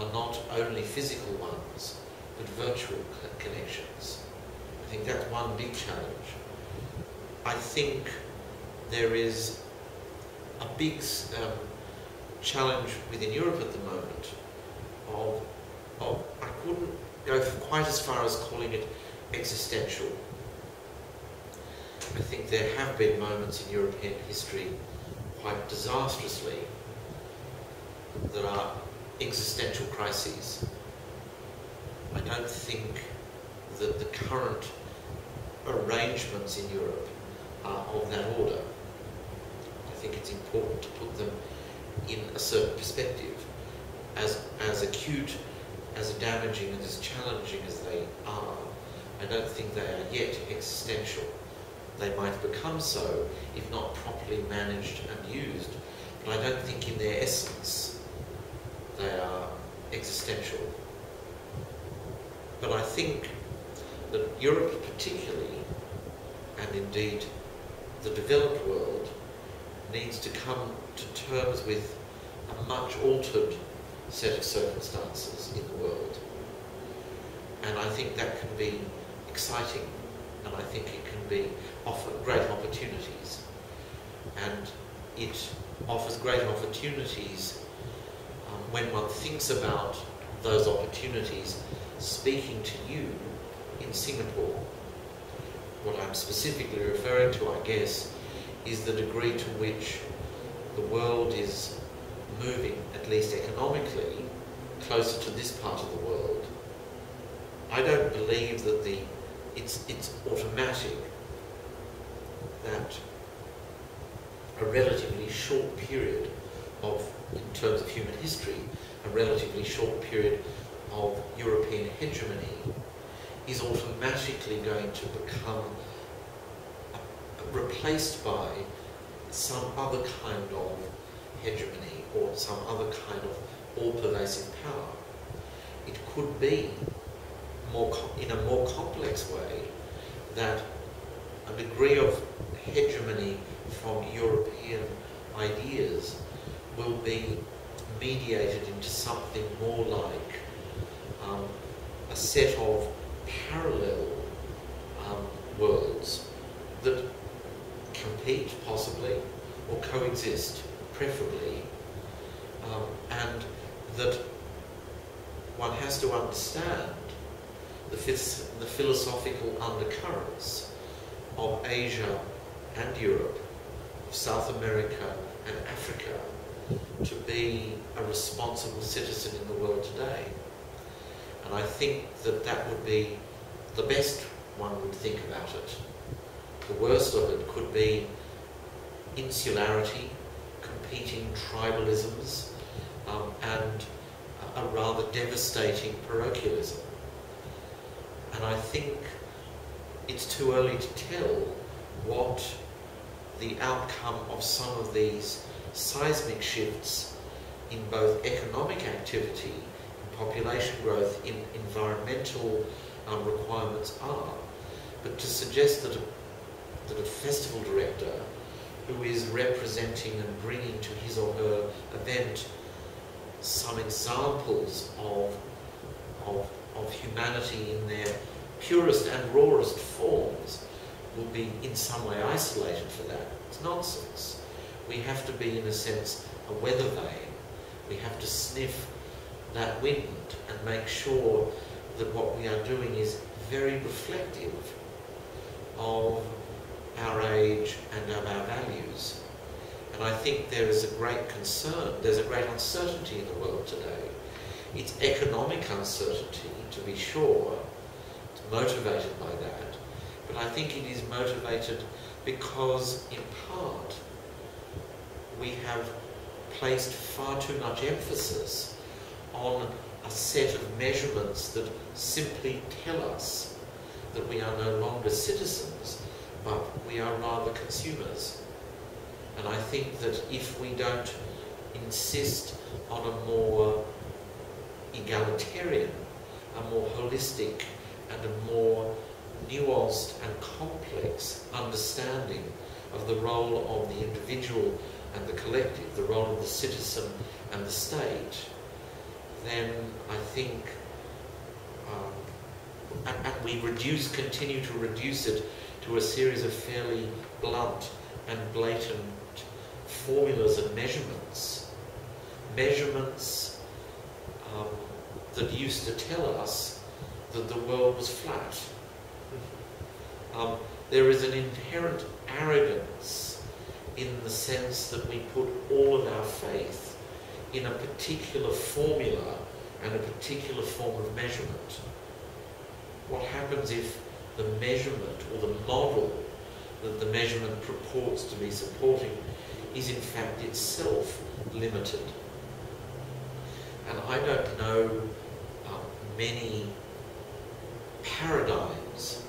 are not only physical ones, but virtual connections. I think that's one big challenge. I think there is a big challenge within Europe at the moment of I couldn't go quite as far as calling it existential. I think there have been moments in European history quite disastrously that are existential crises. I don't think that the current arrangements in Europe are of that order. I think it's important to put them in a certain perspective. As acute, as damaging and as challenging as they are, I don't think they are yet existential. They might become so if not properly managed and used, but I don't think in their essence they are existential. But I think that Europe particularly, and indeed the developed world, needs to come to terms with a much altered set of circumstances in the world. And I think that can be exciting, and I think it can offer great opportunities. And it offers great opportunities when one thinks about those opportunities speaking to you in Singapore. What I'm specifically referring to, I guess, is the degree to which the world is moving, at least economically, closer to this part of the world. I don't believe that it's automatic that a relatively short period of, in terms of human history, a relatively short period of European hegemony is automatically going to become replaced by some other kind of hegemony or some other kind of all-pervasive power. It could be in a more complex way that a degree of hegemony from European ideas will be mediated into something more like a set of parallel worlds that compete, possibly, or coexist, preferably, and that one has to understand the philosophical undercurrents of Asia and Europe, of South America and Africa, to be a responsible citizen in the world today. And I think that that would be the best one would think about it. The worst of it could be insularity, competing tribalisms, and a rather devastating parochialism. And I think it's too early to tell what the outcome of some of these seismic shifts in both economic activity, in population growth, in environmental requirements are. But to suggest that a festival director who is representing and bringing to his or her event some examples of humanity in their purest and rawest forms will be in some way isolated for that. It's nonsense. We have to be, in a sense, a weather vane. We have to sniff that wind and make sure that what we are doing is very reflective of our age and of our values. And I think there is a great concern, there's a great uncertainty in the world today. It's economic uncertainty, to be sure, it's motivated by that, but I think it is motivated because, in part, we have placed far too much emphasis on a set of measurements that simply tell us that we are no longer citizens, but we are rather consumers. And I think that if we don't insist on a more egalitarian, a more holistic, and a more nuanced and complex understanding of the role of the individual and the collective, the role of the citizen and the state, then think, and we continue to reduce it to a series of fairly blunt and blatant formulas and measurements. Measurements that used to tell us that the world was flat. There is an inherent arrogance in the sense that we put all of our faith in a particular formula and a particular form of measurement. What happens if the measurement or the model that the measurement purports to be supporting is in fact itself limited? And I don't know many paradigms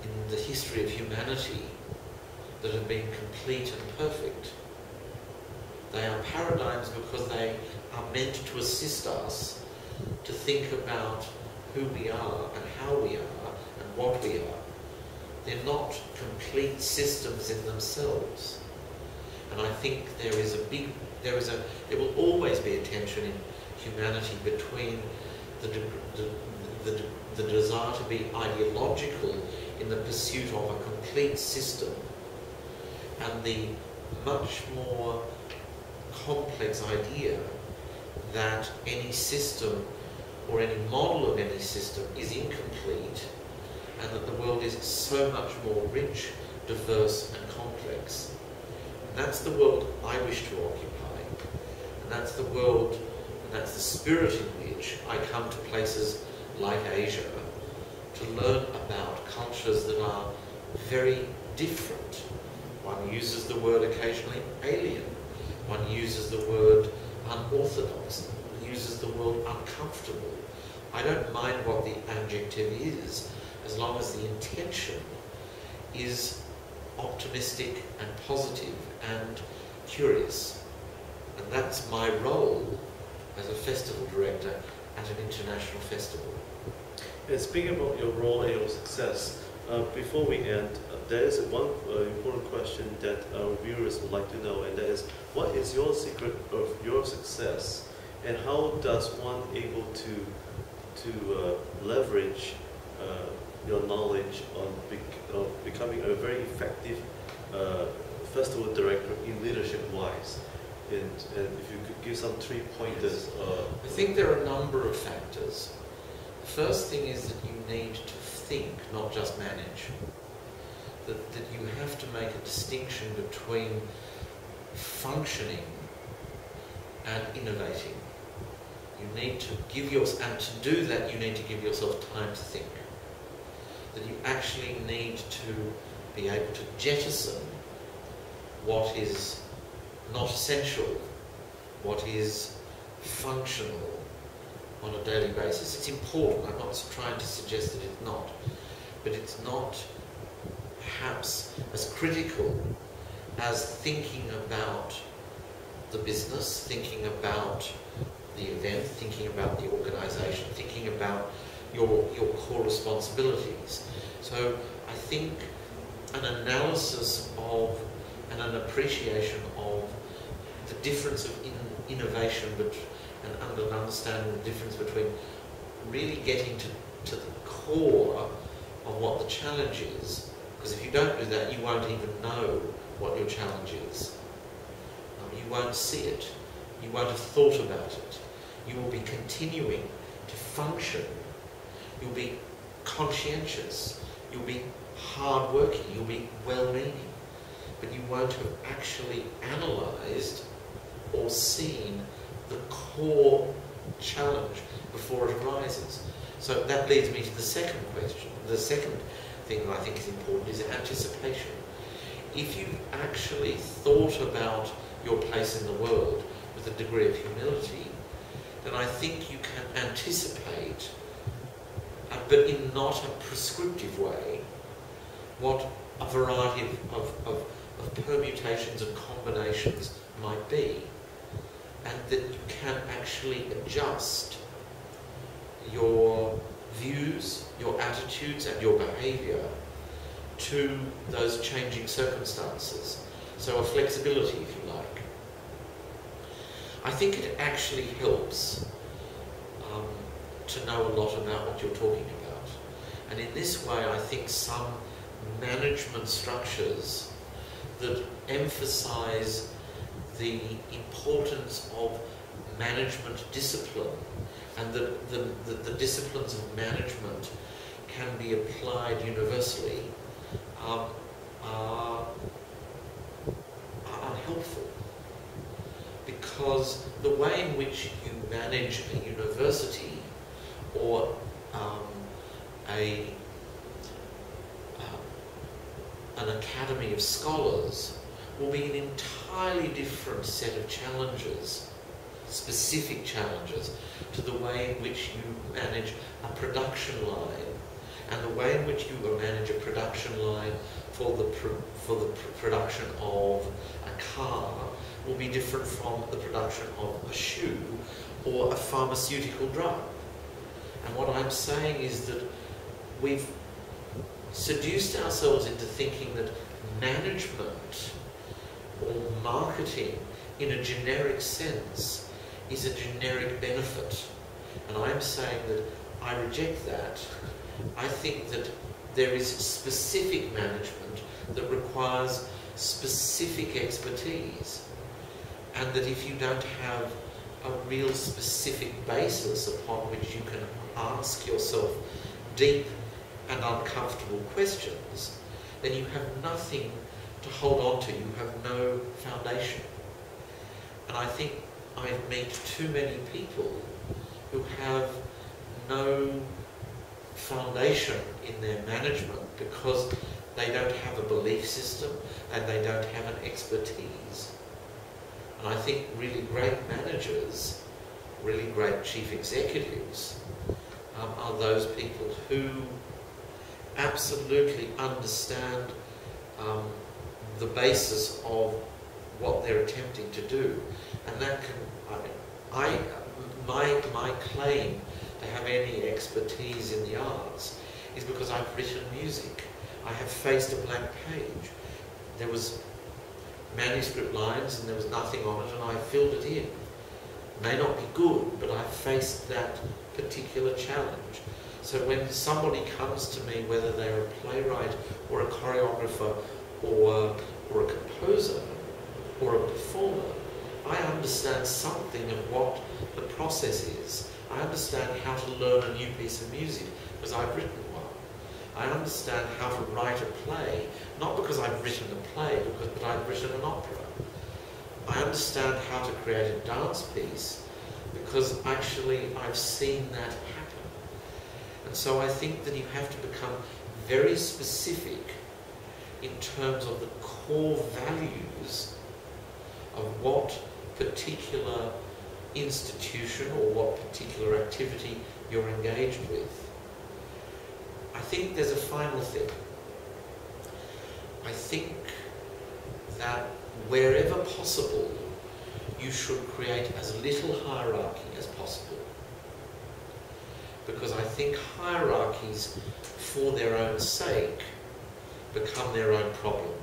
in the history of humanity that have been complete and perfect. They are paradigms because they are meant to assist us to think about who we are and how we are and what we are. They're not complete systems in themselves. And I think there will always be a tension in humanity between the desire to be ideological in the pursuit of a complete system and the much more complex idea that any system or any model of any system is incomplete and that the world is so much more rich, diverse and complex. And that's the world I wish to occupy. And that's the world, and that's the spirit in which I come to places like Asia to learn about cultures that are very different. One uses the word occasionally alien. One uses the word unorthodox. One uses the word uncomfortable. I don't mind what the adjective is, as long as the intention is optimistic and positive and curious. And that's my role as a festival director at an international festival. And speaking about your role and your success, before we end, there is one important question that our viewers would like to know, and that is, what is your secret of your success, and how does one able to leverage your knowledge of becoming a very effective festival director in leadership-wise? And if you could give some 3 pointers. I think there are a number of factors. The first thing is that you need to think, not just manage. That you have to make a distinction between functioning and innovating. You need to give yourself, and to do that you need to give yourself time to think. That you actually need to be able to jettison what is not essential, what is functional on a daily basis. It's important, I'm not trying to suggest that it's not, but it's not perhaps as critical as thinking about the business, thinking about the event, thinking about the organisation, thinking about your core responsibilities. So I think an analysis of and an appreciation of the difference of innovation and an understanding the difference between really getting to the core of what the challenge is, because if you don't do that you won't even know what your challenge is. You won't see it, you won't have thought about it, you will be continuing to function, you'll be conscientious, you'll be hard-working, you'll be well-meaning, but you won't have actually analysed or seen the core challenge before it arises. So that leads me to the second question. The second thing that I think is important is anticipation. If you've actually thought about your place in the world with a degree of humility, then I think you can anticipate, but in not a prescriptive way, what a variety of permutations and combinations might be, and that you can actually adjust your views, your attitudes and your behaviour to those changing circumstances. So a flexibility, if you like. I think it actually helps to know a lot about what you're talking about. And in this way, I think some management structures that emphasize the importance of management discipline and that the disciplines of management can be applied universally are unhelpful, because the way in which you manage a university or an academy of scholars will be an entirely different set of challenges, specific challenges, to the way in which you manage a production line, and the way in which you manage a production line for the production of a car will be different from the production of a shoe or a pharmaceutical drug. And what I'm saying is that we've seduced ourselves into thinking that management or marketing in a generic sense is a generic benefit. And I'm saying that I reject that. I think that there is specific management that requires specific expertise, and that if you don't have a real specific basis upon which you can ask yourself deep and uncomfortable questions, then you have nothing to hold on to. You have no foundation. And I think I meet too many people who have no foundation in their management because they don't have a belief system and they don't have an expertise. And I think really great managers, really great chief executives, are those people who absolutely understand the basis of what they're attempting to do. And that can, my claim to have any expertise in the arts is because I've written music. I have faced a blank page. There was manuscript lines and there was nothing on it, and I filled it in. May not be good, but I faced that particular challenge. So when somebody comes to me, whether they're a playwright or a choreographer or a composer or a performer, I understand something of what the process is. I understand how to learn a new piece of music because I've written one. I understand how to write a play, not because I've written a play, but I've written an opera. I understand how to create a dance piece because actually I've seen that happen. And so I think that you have to become very specific in terms of the core values of what particular institution or what particular activity you're engaged with. I think there's a final thing. I think that wherever possible, you should create as little hierarchy as possible. Because I think hierarchies, for their own sake, become their own problem.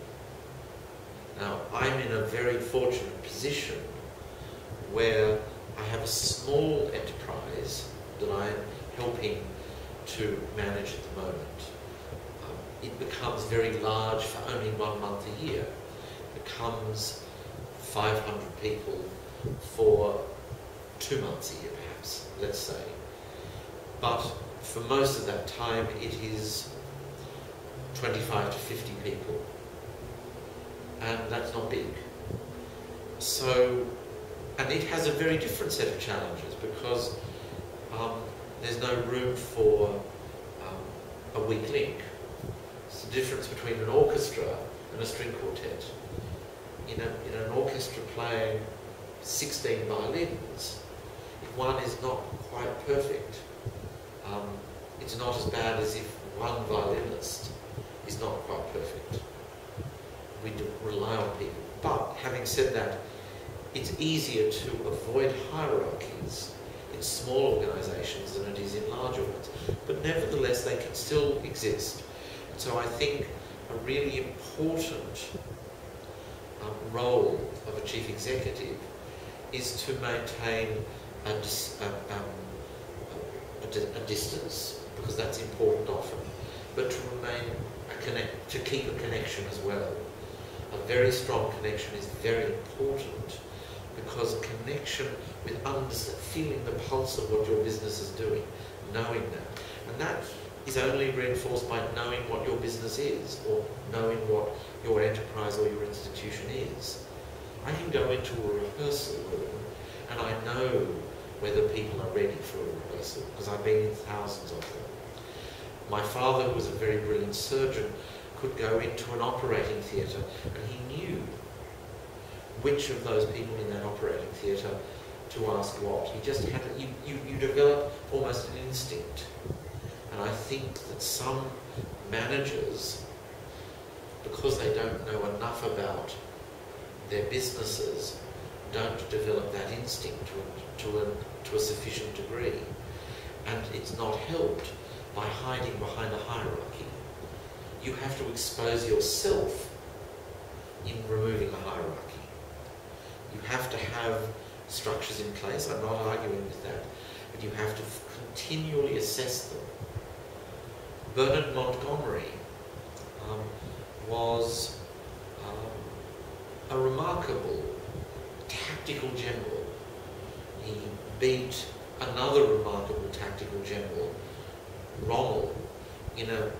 Now, I'm in a very fortunate position where I have a small enterprise that I'm helping to manage at the moment. It becomes very large for only 1 month a year. It becomes 500 people for 2 months a year, perhaps, let's say. But for most of that time, it is 25 to 50 people. And that's not big. So, and it has a very different set of challenges because there's no room for a weak link. It's the difference between an orchestra and a string quartet. In an orchestra playing 16 violins, if one is not quite perfect, it's not as bad as if one violinist is not quite perfect. We do rely on people. But having said that, it's easier to avoid hierarchies in small organisations than it is in larger ones. But nevertheless, they can still exist. And so I think a really important role of a chief executive is to maintain a distance, because that's important often, but to remain to keep a connection as well. A very strong connection is very important, because a connection with feeling the pulse of what your business is doing, knowing that. And that is only reinforced by knowing what your business is, or knowing what your enterprise or your institution is. I can go into a rehearsal room and I know whether people are ready for a rehearsal, because I've been in thousands of them. My father, who was a very brilliant surgeon, could go into an operating theatre and he knew which of those people in that operating theatre to ask what. He just had, you develop almost an instinct. And I think that some managers, because they don't know enough about their businesses, don't develop that instinct to a sufficient degree. And it's not helped by hiding behind a hierarchy. You have to expose yourself in removing a hierarchy. You have to have structures in place. I'm not arguing with that, but you have to continually assess them. Bernard Montgomery was a remarkable tactical general. He beat another remarkable tactical general, Rommel, in a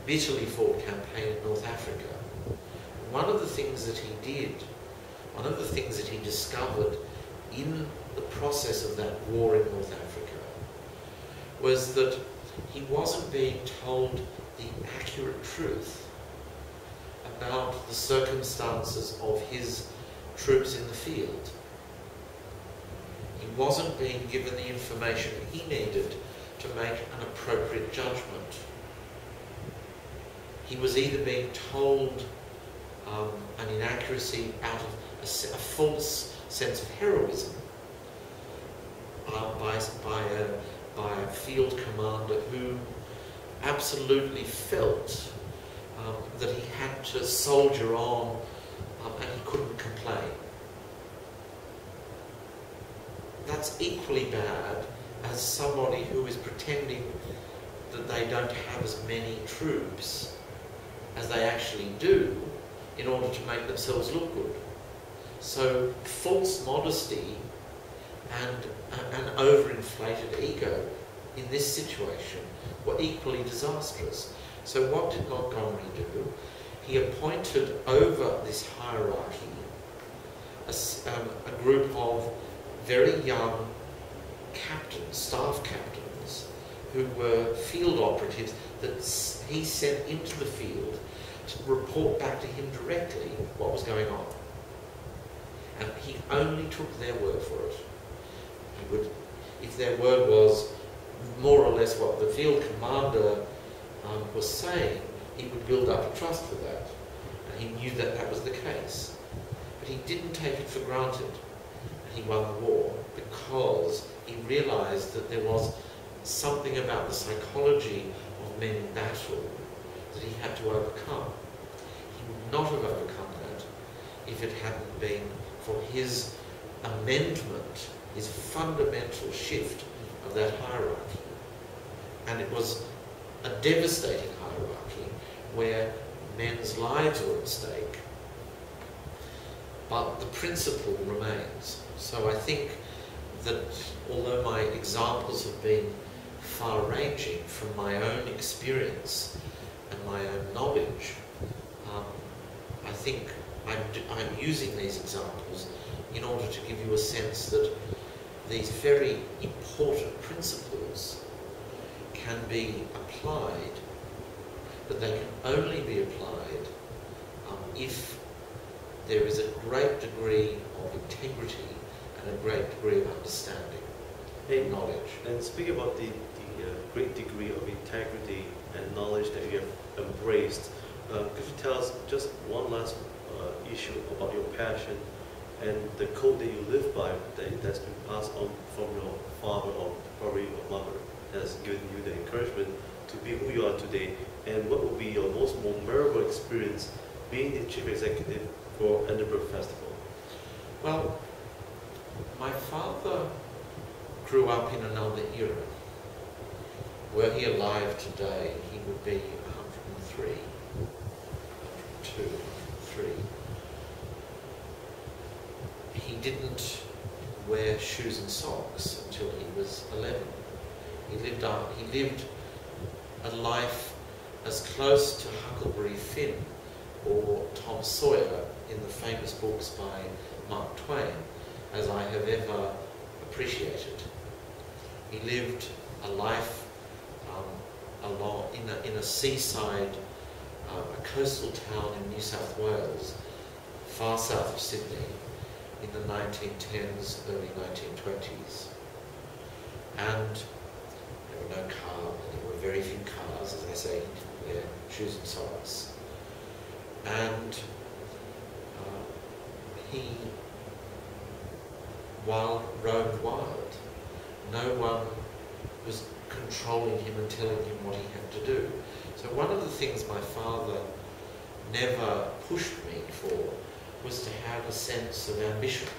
bitterly fought campaign in North Africa. One of the things that he did, one of the things that he discovered in the process of that war in North Africa, was that he wasn't being told the accurate truth about the circumstances of his troops in the field. He wasn't being given the information he needed to make an appropriate judgment. He was either being told an inaccuracy out of a false sense of heroism by a field commander who absolutely felt that he had to soldier on and he couldn't complain. That's equally bad as somebody who is pretending that they don't have as many troops as they actually do in order to make themselves look good. So false modesty and an overinflated ego in this situation were equally disastrous. So what did Montgomery do? He appointed over this hierarchy a group of very young captains, staff captains, who were field operatives that he sent into the field to report back to him directly what was going on. And he only took their word for it. He would, if their word was more or less what the field commander was saying, he would build up a trust for that. And he knew that that was the case. But he didn't take it for granted. And he won the war because he realized that there was something about the psychology of men in battle that he had to overcome. He would not have overcome that if it hadn't been for his amendment, his fundamental shift of that hierarchy. And it was a devastating hierarchy where men's lives were at stake, but the principle remains. So I think that although my examples have been far-ranging from my own experience and my own knowledge, I think I'm using these examples in order to give you a sense that these very important principles can be applied, but they can only be applied if there is a great degree of integrity and a great degree of understanding and knowledge. And speaking about the great degree of integrity and knowledge that you have embraced, could you tell us just one last issue about your passion and the code that you live by that's been passed on from your father or probably your mother has given you the encouragement to be who you are today, and what would be your most memorable experience being the chief executive for Edinburgh Festival? Well, my father grew up in another era. Were he alive today, he would be 103, 102, 103. He didn't wear shoes and socks until he was 11. He lived a life as close to Huckleberry Finn or Tom Sawyer in the famous books by Mark Twain as I have ever appreciated. He lived a life in a seaside, a coastal town in New South Wales, far south of Sydney, in the 1910s, early 1920s. And there were no cars, there were very few cars, as I say, he didn't wear shoes and socks. And he roamed wild. No one was controlling him and telling him what he had to do. So one of the things my father never pushed me for was to have a sense of ambition.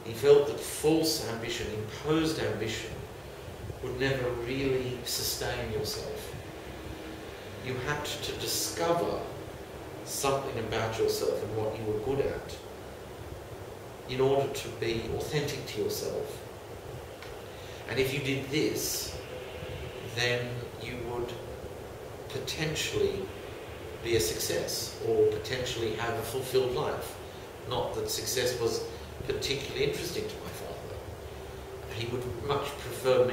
He felt that false ambition, imposed ambition, would never really sustain yourself. You had to discover something about yourself and what you were good at in order to be authentic to yourself. And if you did this, then you would potentially be a success or potentially have a fulfilled life. Not that success was particularly interesting to my father. He would much prefer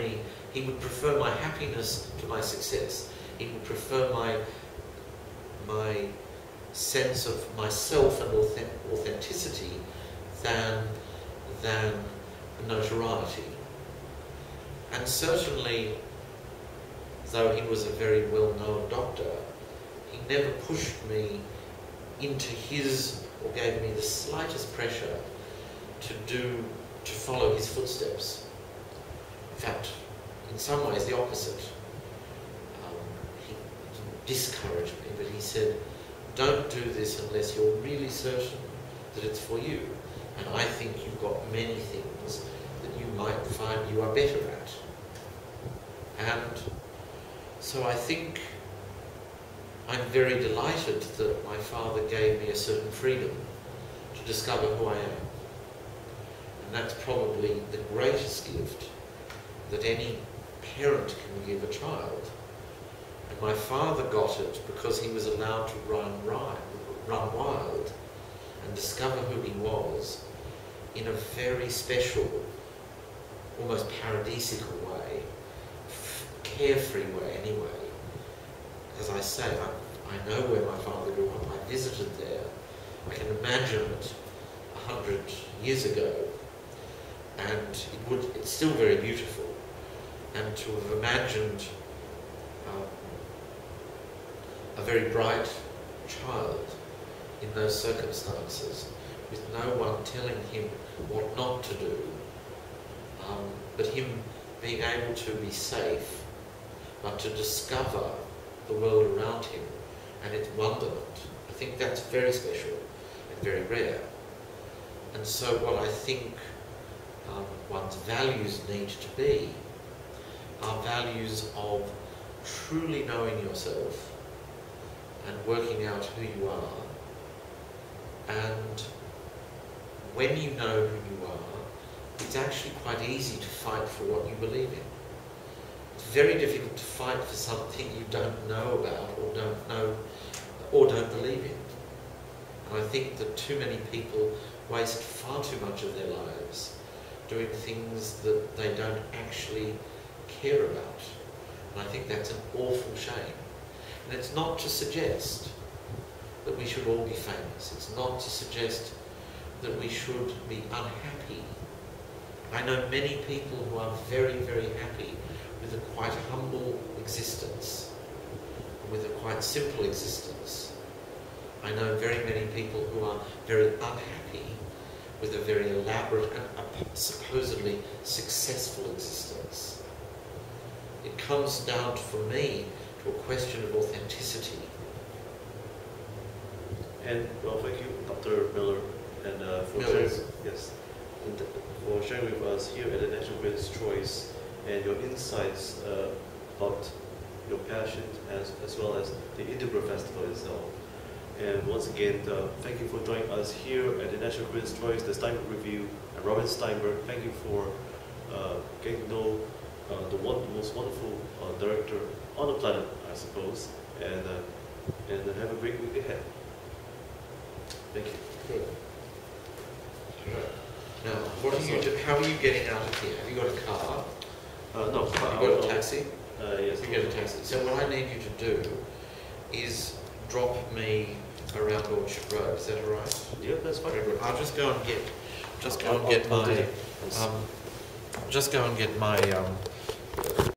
he would prefer my happiness to my success. He would prefer my sense of myself and authenticity than notoriety. And certainly, though he was a very well-known doctor, he never pushed me into or gave me the slightest pressure to follow his footsteps. In fact, in some ways the opposite. He discouraged me, but he said, don't do this unless you're really certain that it's for you. And I think you've got many things that you might find you are better at. And so I think I'm very delighted that my father gave me a certain freedom to discover who I am. And that's probably the greatest gift that any parent can give a child. And my father got it because he was allowed to run wild and discover who he was in a very special, almost paradisical way, carefree way anyway. As I say, I know where my father grew up. I visited there. I can imagine it 100 years ago, and it's still very beautiful. And to have imagined a very bright child in those circumstances, with no one telling him what not to do, but him being able to be safe, but to discover the world around him and its wonderment. I think that's very special and very rare. And so what I think one's values need to be are values of truly knowing yourself and working out who you are. And when you know who you are, it's actually quite easy to fight for what you believe in. It's very difficult to fight for something you don't know about or don't know or don't believe in. And I think that too many people waste far too much of their lives doing things that they don't actually care about. And I think that's an awful shame. And it's not to suggest that we should all be famous. It's not to suggest that we should be unhappy. I know many people who are very, very happy with a quite humble existence, with a quite simple existence. I know very many people who are very unhappy with a very elaborate and supposedly successful existence. It comes down, for me, to a question of authenticity. And well, thank you, Dr. Miller, and for Miller. Yes. for sharing with us here at the National Critics' Choice and your insights about your passion as well as the Edinburgh Festival itself. And once again, thank you for joining us here at the National Critics' Choice, the Steinberg Review, and Robin Steinberg. Thank you for getting to know the most wonderful director on the planet, I suppose. And have a great week ahead. Thank you. Good. Now, what are you how are you getting out of here? Have you got a car? No. Have you got a taxi? Yes. You get a taxi. So what I need you to do is drop me around Orchard Road. Is that all right? Yeah, that's fine. Very good. I'll just go and get I'll do that. just go and get my